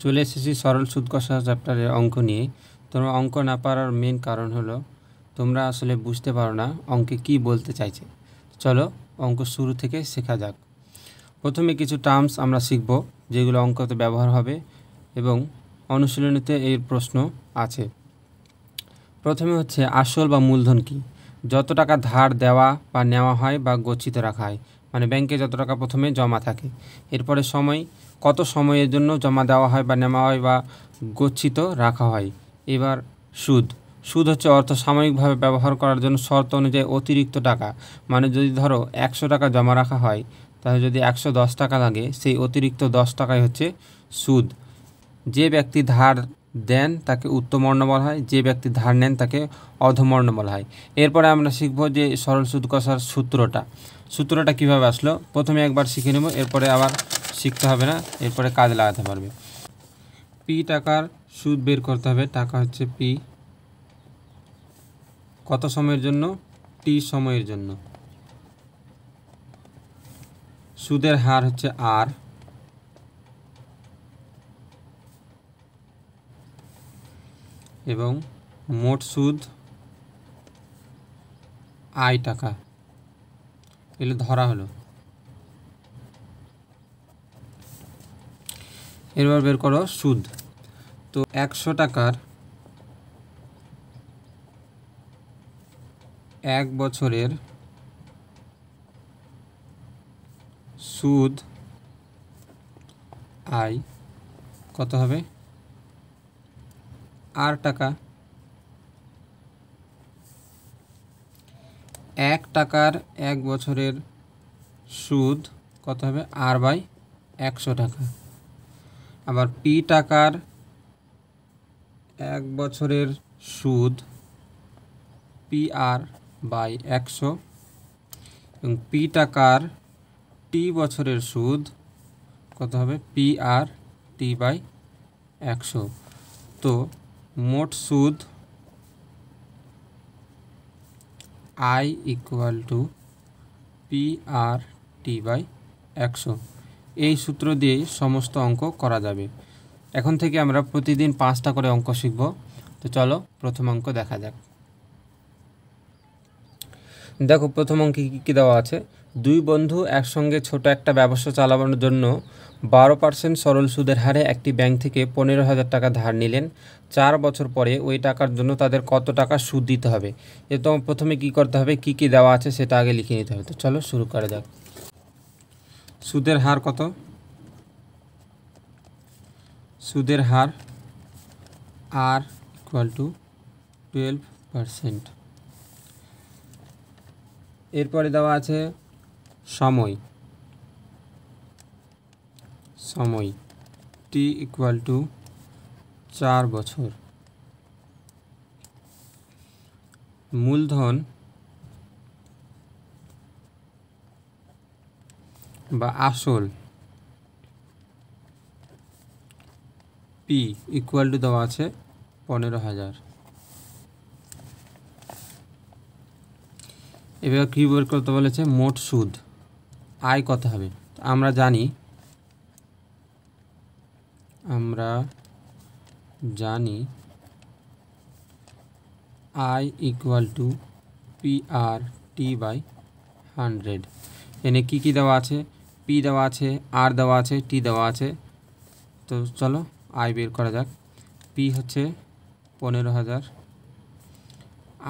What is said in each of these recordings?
চলে এসেছি সরল সুদ কষা চ্যাপ্টারের অঙ্ক নিয়ে। তোমরা অঙ্ক না পারার মেন কারণ হলো তোমরা আসলে বুঝতে পারো না অঙ্কে কি বলতে চাইছে। চলো অঙ্ক শুরু থেকে শেখা যাক। প্রথমে কিছু টার্মস আমরা শিখব যেগুলো অঙ্কতে ব্যবহার হবে এবং অনুশীলনীতে এর প্রশ্ন আছে। প্রথমে হচ্ছে আসল বা মূলধন কি। যত টাকা ধার দেওয়া বা নেওয়া হয় বা গচ্ছিত রাখা হয়, মানে ব্যাংকে যত টাকা প্রথমে জমা থাকে। এরপরে সময়, কত সময়ের জন্য জমা দেওয়া হয় বা নেওয়া হয় বা গচ্ছিত রাখা হয়। এবার সুদ। সুদ হচ্ছে অর্থ সাময়িকভাবে ব্যবহার করার জন্য শর্ত অনুযায়ী অতিরিক্ত টাকা। মানে যদি ধরো 100 টাকা জমা রাখা হয়, তাহলে যদি 110 টাকা লাগে, সেই অতিরিক্ত 10 টাকাই হচ্ছে সুদ। যে ব্যক্তি ধার দেন তাকে উত্তমর্ণ বলা হয়, যে ব্যক্তি ধার নেন তাকে অধমর্ণ বলা হয়। এরপরে আমরা শিখব যে সরল সুদ কষার সূত্রটা কীভাবে আসলো। প্রথমে একবার শিখে নেব, এরপরে আবার শিখতে হবে না, এরপরে কাজে লাগাতে পারবে। পি টাকার সুদ বের করতে হবে। টাকা হচ্ছে পি, কত সময়ের জন্য? টি সময়ের জন্য। সুদের হার হচ্ছে আর, এবং মোট সুদ আই টাকা, এগুলো ধরা হলো। এবার বের করো সুদ। তো 100 টাকার 1 বছরের সুদ আই কত হবে? আর টাকা। 1 টাকার 1 বছরের সুদ কত হবে? আর বাই 100 টাকা। আবার পি টাকার 1 বছরের সুদ পি আর বাই 100, এবং পি টাকার টি বছরের সুদ কত হবে? P R T by 100। তো মোট সুদ I equal to P R T by 100। এই সূত্র দিয়েই সমস্ত অঙ্ক করা যাবে। এখন থেকে আমরা প্রতিদিন 5টা করে অঙ্ক শিখব। তো চলো প্রথম অঙ্ক দেখা যাক। দেখো প্রথম অঙ্কে কী দেওয়া আছে। দুই বন্ধু একসঙ্গে ছোট একটা ব্যবসা চালানোর জন্য 12% সরল সুদের হারে একটি ব্যাংক থেকে 15,000 টাকা ধার নিলেন। 4 বছর পরে ওই টাকার জন্য তাদের কত টাকা সুদ দিতে হবে। এ তো প্রথমে কি করতে হবে, কি কি দেওয়া আছে সেটা আগে লিখে নিতে হবে। তো চলো শুরু করা যাক। সুদের হার কত? সুদের হার আর ইকুয়াল টু 12%। এরপরে দেওয়া আছে সময় টি ইকুয়াল টু 4 বছর। মূলধন বা আসল পি ইকুয়াল টু দেওয়া আছে 15,000। এবার কী বের করতে বলেছে? মোট সুদ আয় কত হবে? আমরা জানি I equal to P R T by 100। এনে কী কী দেওয়া আছে? পি দেওয়া আছে, আর দেওয়া আছে, টি দেওয়া আছে। তো চলো আয় বের করা যাক। পি হচ্ছে 15,000,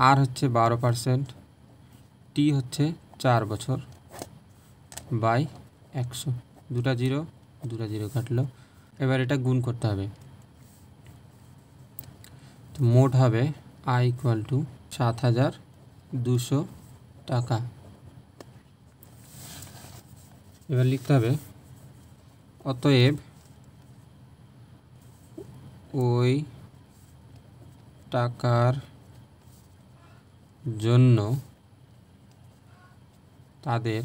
আর হচ্ছে 12%, টি হচ্ছে 4 বছর বাই 100। দুটা জিরো কাটলো। এবার এটা গুণ করতে হবে। তো মোট হবে আই ইকুয়াল টু 7,200 টাকা। এবার লিখতে হবে অতএব ওই টাকার জন্য তাদের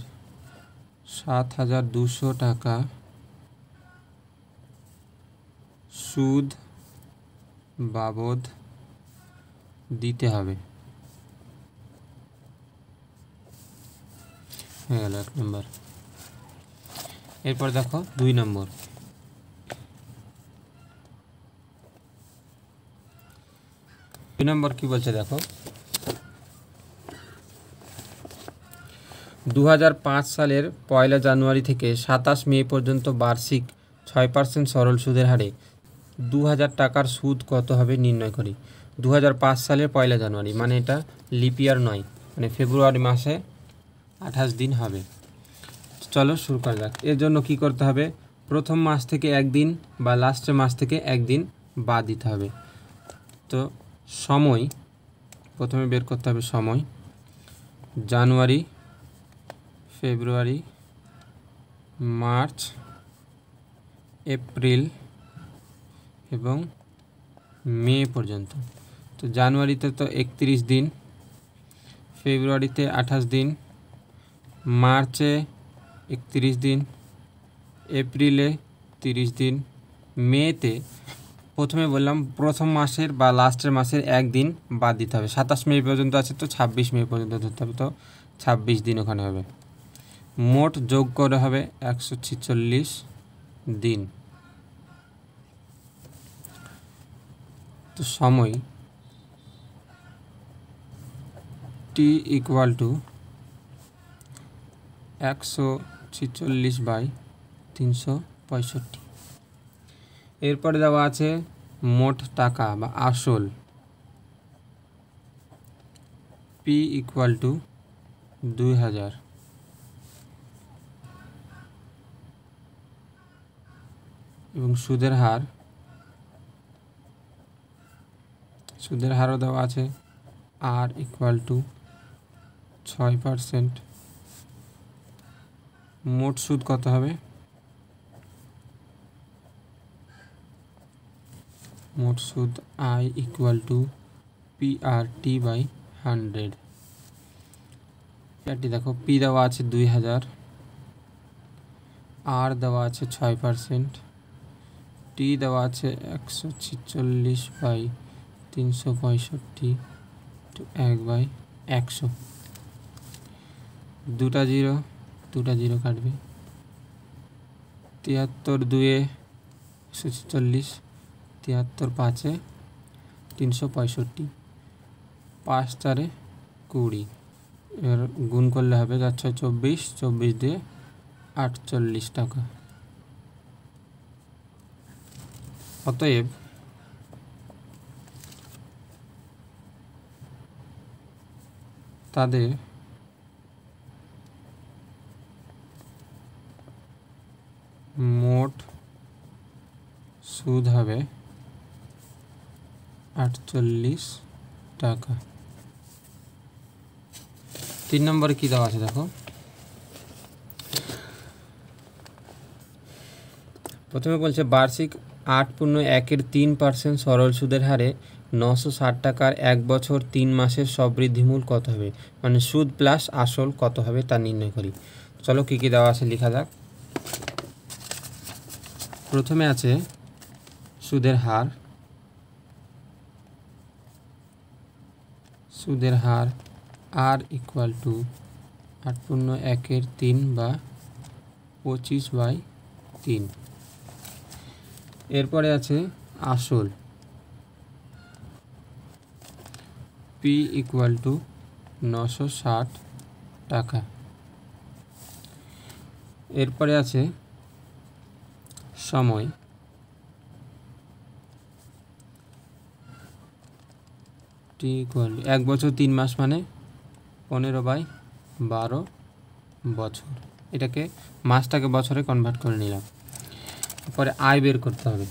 7,200 টাকা সুদ বাবদ দিতে হবে। হয়ে গেল 1 নম্বর। এরপর দেখো 2 নম্বর। 2 নম্বর কি বলছে দেখো, 2005 সালের 1 জানুয়ারি থেকে 27 মে পর্যন্ত বার্ষিক 6% সরল সুদের হারে 2000 টাকার সুদ কত হবে নির্ণয় করি। 2005 সালের 1 জানুয়ারি মানে এটা লিপ ইয়ার নয়, মানে ফেব্রুয়ারি মাসে 28 দিন হবে। চলো শুরু করা যাক। এর জন্য কি করতে হবে, প্রথম মাস থেকে একদিন বা লাস্টের মাস থেকে একদিন বাদ দিতে হবে। তো সময় প্রথমে বের করতে হবে, সময় জানুয়ারি, ফেব্রুয়ারি, মার্চ, এপ্রিল এবং মে পর্যন্ত। তো জানুয়ারিতে তো 31 দিন, ফেব্রুয়ারিতে 28 দিন, মার্চে 31 দিন, এপ্রিলে 30 দিন, মেতে প্রথমে বললাম প্রথম মাসের বা লাস্টের মাসের একদিন বাদ দিতে হবে। 27 মে পর্যন্ত আছে, তো 26 মে পর্যন্ত ধরতে হবে, তো 26 দিন ওখানে হবে। মোট যোগ করে হবে 146 দিন। তো সময় টি ইকুয়াল টু 146/365। এরপরে দেওয়া আছে মোট টাকা বা আসল, পি ইকুয়াল টু 2000। এবং সুদের হারও দেওয়া আছে, আর ইকুয়াল টু 6%। মোট সুদ কত হবে, মোট সুদ আই ইকুয়াল টু PRT/100। এটি দেখো, পি দেওয়া আছে 2000, আর দেওয়া আছে 6%, টি দেওয়া আছে 146/365, তো 1/100। দুটা জিরো কাটবে, 73 2 146, 73 5 365, 5 4 20। এর গুণ করলে হবে 4 6 24, 24 দিয়ে 48 টাকা। অতএব তাদের মোট সুদ হবে 48 টাকা। 3 নম্বরে কী দেওয়া আছে দেখো, প্রথমে বলছে বার্ষিক 8.1% সরল সুদের হারে 960 টাকার 1 বছর 3 মাসের সবৃদ্ধিমূল কত হবে, মানে সুদ প্লাস আসল কত হবে তা নির্ণয় করি। চলো কী কী দেওয়া আছে লেখা যাক। প্রথমে আছে সুদের হার আর ইকুয়াল টু 8.1/3 বা 25/3। এরপরে আছে আসল, পি ইকুয়াল টু 960 টাকা। এরপরে আছে সময়, টি ইকুয়াল 1 বছর 3 মাস মানে 15/12 বছর। এটাকে মাসটাকে বছরে কনভার্ট করে নিলাম। তারপরে আয় বের করতে হবে,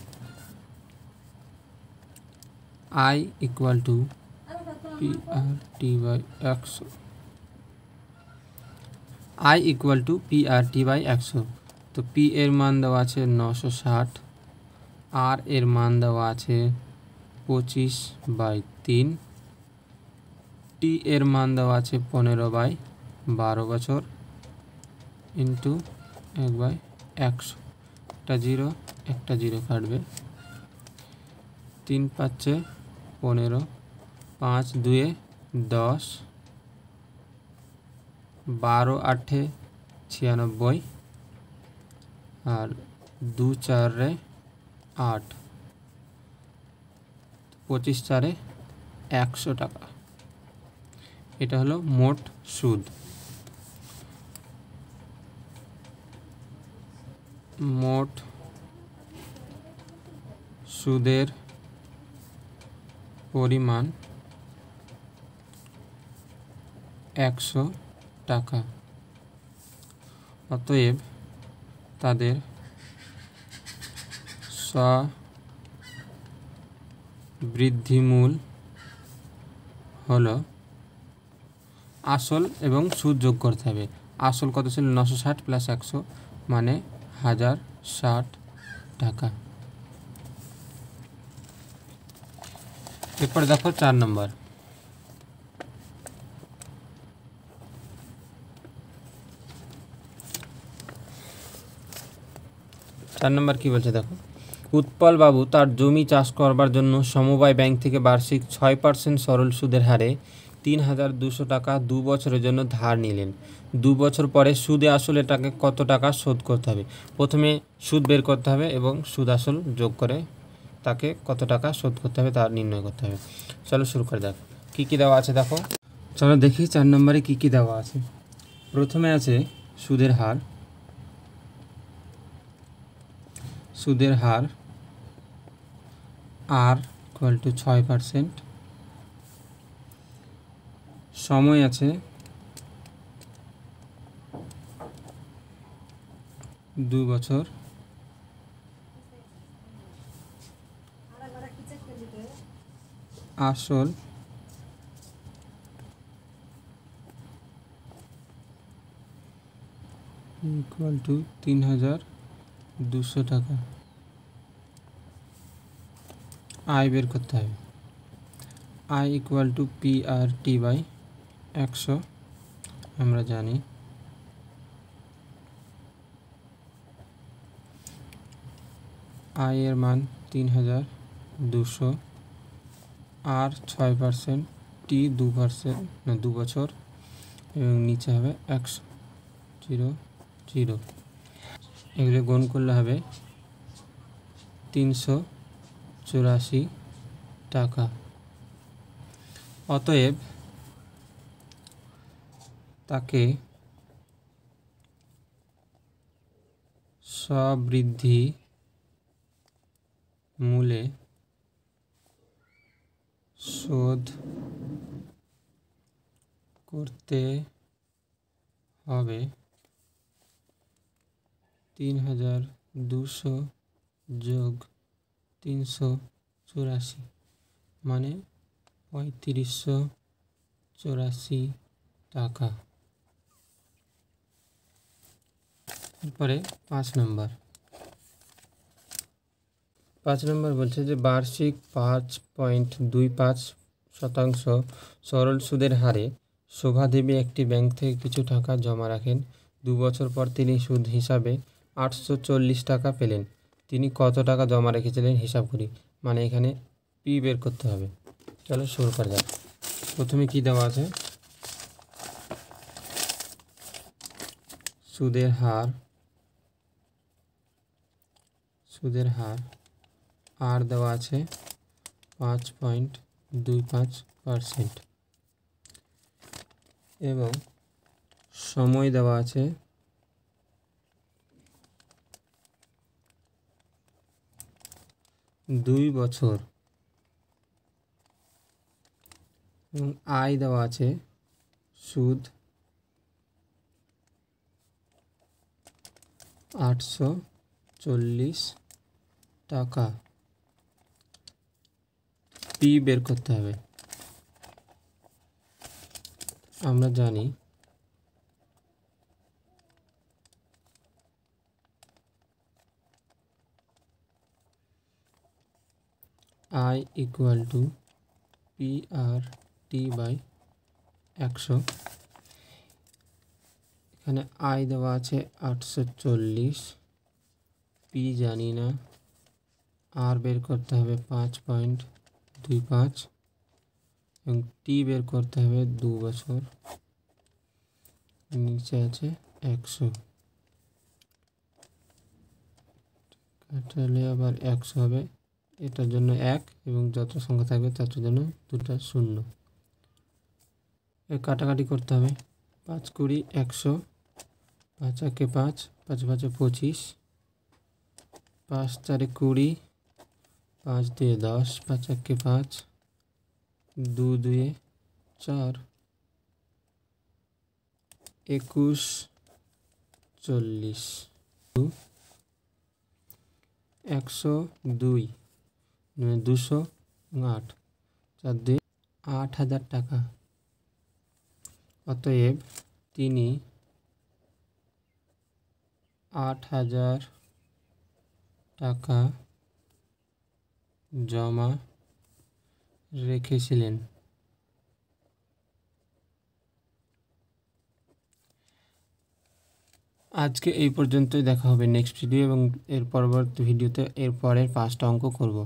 I equal two PRT/100, I equal two PRT/100। তো পি এর মান দেওয়া আছে 960, আর এর মান দেওয়া আছে 25/3, টি এর মান দেওয়া আছে 15/12 বছর ইন্টু 1/100। একটা জিরো কাটবে, 3 5 15, 5 2 10, 12 8 96, আর 2 4 8, 25 4 100 টাকা। এটা হলো মোট সুদ। মোট সুদের পরিমাণ 100 টাকা। অতএব তাদের বৃদ্ধিমূল হলো, আসল এবং সুদ যোগ করতে হবে। আসল কত ছিল? 960 প্লাস 100 মানে 1060 টাকা। এরপর দেখো 4 নম্বর। 4 নম্বর কি বলছে দেখো। উৎপল বাবু তার জমি চাষ করবার জন্য সমবায় ব্যাংক থেকে বার্ষিক 6% সরল সুদের হারে 3200 টাকা 2 বছরের জন্য ধার নিলেন। 2 বছর পরে সুদে আসলে তাকে কত টাকা শোধ করতে হবে? প্রথমে সুদ বের করতে হবে এবং সুদ আসল যোগ করে তাকে কত টাকা শোধ করতে হবে তা নির্ণয় করতে হবে। চলো শুরু করে দেখো কী কী দেওয়া আছে দেখো। চলো দেখি 4 নম্বরে কী কী দেওয়া আছে। প্রথমে আছে সুদের হার। সুদের হার আর ইকুয়াল টু 6%। সময় আছে 2 বছর। আসল ইকুয়াল টু 3200 টাকা। আয় বের করতে হবে। I equal to PRT by 100 আমরা জানি। আয়ের মান 3200 আর 6%, টি 2% না 2 বছর এবং নিচে হবে 100 0 এগুলো গুণ করলে হবে 384 টাকা। অতএব তাকে স্ববৃদ্ধি মূলে শোধ করতে হবে 3200 যোগ 384 মানে 3584 টাকা। এরপরে 5 নম্বর। 5 নম্বর বলছে যে বার্ষিক 5.25% সরল সুদের হারে শোভাদেবী একটি ব্যাংক থেকে কিছু টাকা জমা রাখেন। 2 বছর পর তিনি সুদ হিসাবে 840 টাকা পেলেন। তিনি কত টাকা জমা রেখেছিলেন হিসাব করি। মানে এখানে পি বের করতে হবে। চলো শুরু করা যাক। প্রথমে কি দেওয়া আছে? সুদের হার আর দেওয়া আছে 5.25% এবং সময় দেওয়া আছে 2 বছর এবং আয় দেওয়া আছে সুদ 840 টাকা। পি বের করতে হবে। আমরা জানি I equal to PRT by 100। এখানে আয় দেওয়া আছে 840, পি জানি না, আর বের করতে হবে 5.25 এবং টি বের করতে হবে 2 বছর, নিচে আছে 100 কাটালে আবার 100 হবে এটার জন্য 1 এবং যত সংখ্যা থাকবে তার জন্য 2টা 0। এর কাটাকাটি করতে হবে। 5 20 100, 5 একে 5, 5 5 25, 5 4 20, 5 2 10, 5 একে 5, 2 2 4, 21 40, 102 208, 4 2 8000 টাকা। অতএব তিনি 8000 টাকা জমা রেখেছিলেন। আজকে এই পর্যন্তই। দেখা হবে নেক্সট ভিডিও এবং এর পরবর্তী ভিডিওতে এর পরের 5টা অঙ্ক করব।